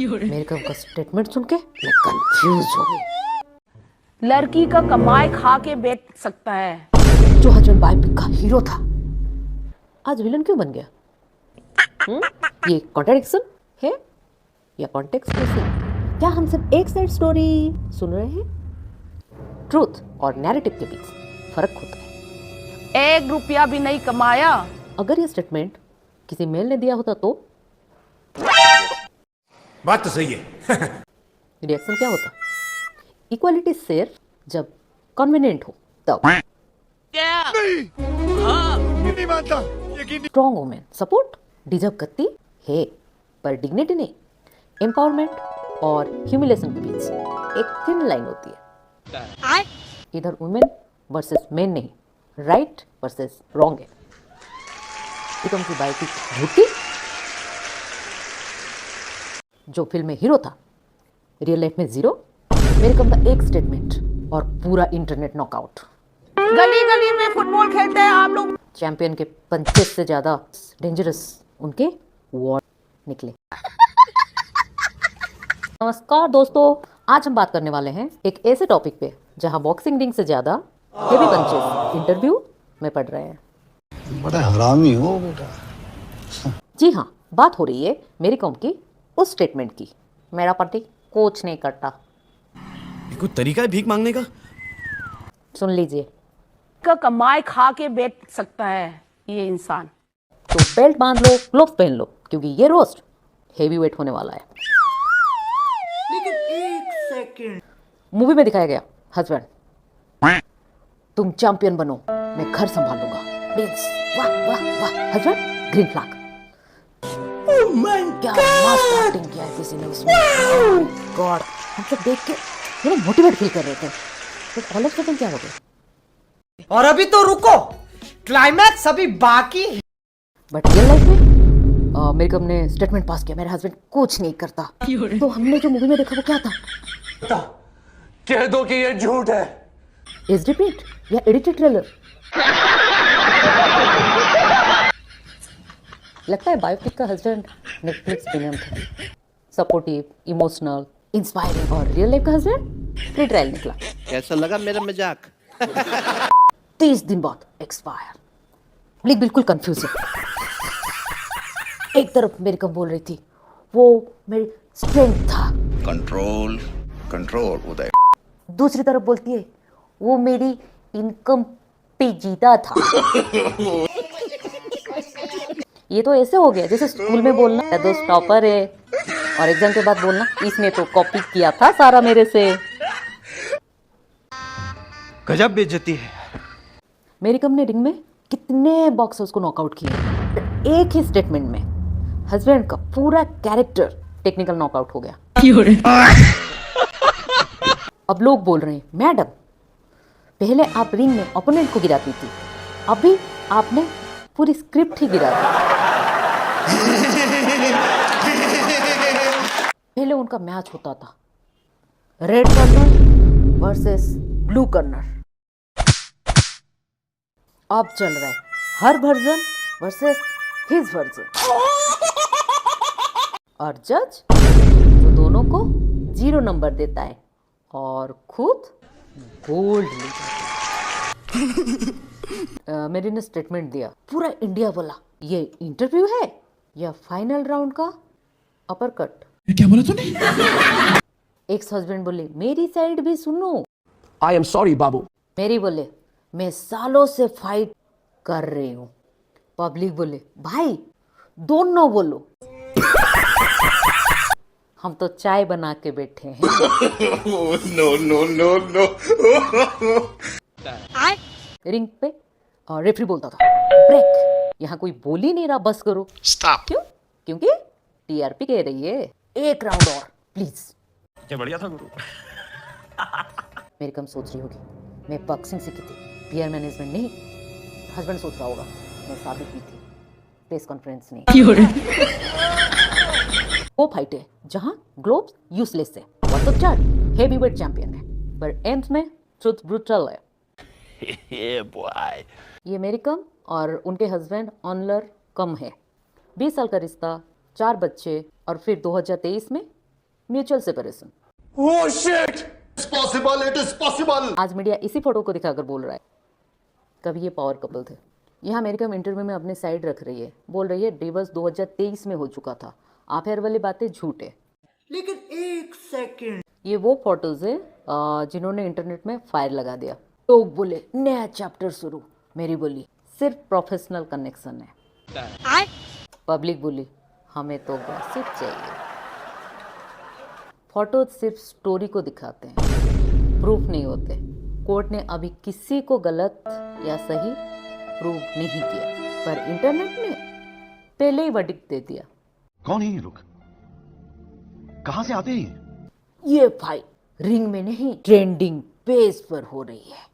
मेरे कम का स्टेटमेंट सुन के मैं कंफ्यूज हो गई। लड़की का कमाई खा के बेच सकता है। जो हस्बैंड बायोपिक का हीरो था आज विलन क्यों बन गया? ये कॉन्ट्रडिक्शन है या कॉन्टेक्स्ट मिसिंग? क्या हम सिर्फ एक साइड स्टोरी सुन रहे हैं? ट्रूथ और नैरेटिव के बीच फर्क होता है। 1 रुपया भी नहीं कमाया। अगर ये स्टेटमेंट किसी मेल ने दिया होता तो बात तो सही है। रिएक्शन क्या होता? इक्वालिटी सिर्फ जब कन्वीनियंट हो तब। स्ट्रॉन्ग वुमेन सपोर्ट डिजर्व करती है, पर डिग्निटी नहीं। एम्पावरमेंट और ह्यूमिलेशन के बीच एक थिन लाइन होती है। इधर वुमेन वर्सेस मेन नहीं, राइट वर्सेस रॉन्ग है। इकम की बायोपिक झूठी? जो फिल्म में हीरो था रियल लाइफ में जीरो। मेरे कम का एक स्टेटमेंट और पूरा इंटरनेट नॉकआउट। गली गली में फुटबॉल खेलते हैं आप लोग। चैंपियन के 25 से ज्यादा डेंजरस उनके वर्ड निकले। नमस्कार दोस्तों, आज हम बात करने वाले हैं एक ऐसे टॉपिक पे जहां बॉक्सिंग रिंग से ज्यादा हेवी पंचेस इंटरव्यू में पड़ रहे हैं। बड़ा हरामी हो बेटा। जी हाँ, बात हो रही है मेरी कॉम की उस स्टेटमेंट की, मेरा पति कुछ नहीं करता। ये कोई तरीका है भीख मांगने का? सुन लीजिए, का कमाई खा के बेच सकता है ये इंसान। तो बेल्ट बांध लो, ग्लोव्स पहन लो, क्योंकि ये रोस्ट हेवी वेट होने वाला है। लेकिन एक सेकंड, मूवी में दिखाया गया हस्बैंड तुम चैंपियन बनो, मैं घर संभाल लूंगा। मींस वाह वाह वाह, हस्बैंड ग्रीन फ्लैग। क्या मस्त एक्टिंग किया है किसी ने उसमें। गॉड, हम सब देख के थोड़ा मोटिवेट फील कर रहे थे, बट ऑल ऑफ सडन क्या हो गया? और अभी तो रुको, क्लाइमैक्स अभी बाकी है। बट रियल लाइफ में मेरे कम ने स्टेटमेंट पास किया, मेरा हस्बैंड कुछ नहीं करता। तो हमने जो मूवी में देखा वो क्या था? कह दो कि ये झूठ है। इज रिपीट या एडिटेड ट्रेलर? लगता है बायोपिक का हस्बैंड नेटफ्लिक्स प्रीमियम था। Supportive, emotional, inspiring. और रियल लाइफ का हस्बैंड फ्री ट्रायल निकला। कैसा लगा मेरा मजाक? 30 दिन बाद एक्सपायर। ब्लिक बिल्कुल कंफ्यूज है। एक तरफ मेरी कम बोल रही थी वो मेरी स्ट्रेंथ था, कंट्रोल कंट्रोल उदय। दूसरी तरफ बोलती है वो मेरी इनकम पेचीदा था। ये तो ऐसे हो गया जैसे स्कूल में बोलना दोस्त टॉपर है और एग्जाम के बाद बोलना इसने तो कॉपी किया था सारा मेरे से। गजब बेइज्जती है। मेरी कम ने रिंग में कितने बॉक्सर्स को नॉकआउट किया, एक ही स्टेटमेंट में हस्बैंड का पूरा कैरेक्टर टेक्निकल नॉकआउट हो गया। अब लोग बोल रहे हैं मैडम पहले आप रिंग में ओपोनेंट को गिराती थी, अभी आपने पूरी स्क्रिप्ट ही गिरा दी। पहले उनका मैच होता था red corner versus blue corner, अब चल रहा है हर वर्जन वर्सेस हिज वर्जन। और जज जो दोनों को 0 नंबर देता है और खुद गोल्ड ले जाता है। मेरी ने स्टेटमेंट दिया, पूरा इंडिया बोला ये इंटरव्यू है या फाइनल राउंड का अपर कट। क्या बोला तूने? एक्स हस्बैंड बोले मेरी साइड भी सुनो। आई एम सॉरी बाबू। मेरी बोले मैं सालों से फाइट कर रही हूँ। पब्लिक बोले भाई दोनों बोलो। हम तो चाय बना के बैठे हैं। No no no no. Ring पे और रेफरी बोलता था ब्रेक, यहाँ कोई बोल ही नहीं रहा, बस करो। स्टॉप। क्यों? क्योंकि टीआरपी कह रही है एक राउंड और प्लीज। क्या बढ़िया था गुरु। मेरी कम सोच रही होगी मैं बॉक्सिंग सीखी थी, पीआर मैनेजमेंट नहीं। हस्बैंड सोच रहा होगा मैं शादी की थी, प्रेस कॉन्फ्रेंस नहीं। वो फाइट है जहां ग्लोव्स यूजलेस है, WhatsApp chat heavy weight champion है, पर एंड में ट्रुथ ब्रूटल है। ये मेरी कम और उनके हस्बैंड ऑनलर कम है। 20 साल का रिश्ता, 4 बच्चे, और फिर 2023 में mutual separation. Oh shit! It's possible, it is possible! आज मीडिया इसी फोटो को दिखाकर बोल रहा है कभी ये पावर कपल थे। यहाँ अमेरिका में इंटरव्यू में अपने साइड रख रही है, बोल रही है डिवोर्स 2023 में हो चुका था, अफेयर वाली बातें झूठ है। लेकिन एक सेकंड, ये वो फोटोज है जिन्होंने इंटरनेट में फायर लगा दिया। लोग बोले नया चैप्टर शुरू, मेरी बोली सिर्फ प्रोफेशनल कनेक्शन है। पब्लिक बोली हमें तो गॉसिप चाहिए। फोटो सिर्फ स्टोरी को दिखाते हैं, प्रूफ नहीं होते। कोर्ट ने अभी किसी को गलत या सही प्रूव नहीं किया, पर इंटरनेट ने पहले ही वर्डिक्ट दे दिया। कौन है ये लोग? कहां से आते हैं? ये फाइट रिंग में नहीं, ट्रेंडिंग पेज पर हो रही है।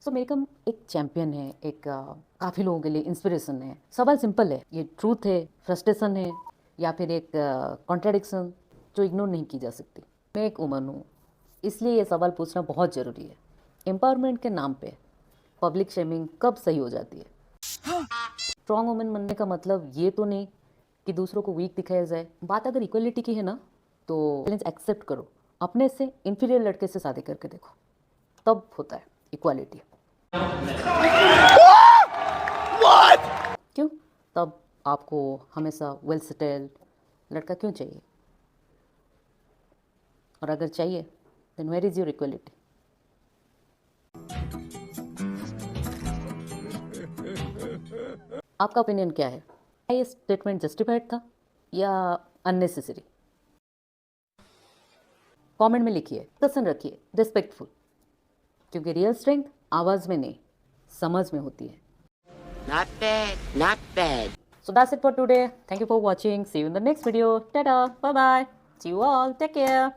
सो मेरिकम एक चैंपियन है, एक काफ़ी लोगों के लिए इंस्पिरेशन है। सवाल सिंपल है, ये ट्रूथ है, फ्रस्ट्रेशन है, या फिर एक कॉन्ट्राडिक्शन जो इग्नोर नहीं की जा सकती। मैं एक वुमन हूँ, इसलिए ये सवाल पूछना बहुत ज़रूरी है। एम्पावरमेंट के नाम पे पब्लिक शेमिंग कब सही हो जाती है? स्ट्रॉन्ग वुमन बनने का मतलब ये तो नहीं कि दूसरों को वीक दिखाया जाए। बात अगर इक्वलिटी की है ना, तो चैलेंज एक्सेप्ट करो, अपने से इन्फीरियर लड़के से शादी करके देखो, तब होता है इक्वालिटी। क्यों? तब आपको हमेशा वेल सेटल्ड लड़का क्यों चाहिए? और अगर चाहिए then where is your equality? आपका ओपिनियन क्या है? क्या ये स्टेटमेंट जस्टिफाइड था या अननेसेसरी? कमेंट में लिखिए, डिस्कशन रखिए, रिस्पेक्टफुल, क्योंकि रियल स्ट्रेंथ आवाज में नहीं, समझ में होती है। Not bad, not bad. So that's it for today. Thank you for watching. See you in the next video. Ta-da. Bye-bye. See you all. Take care.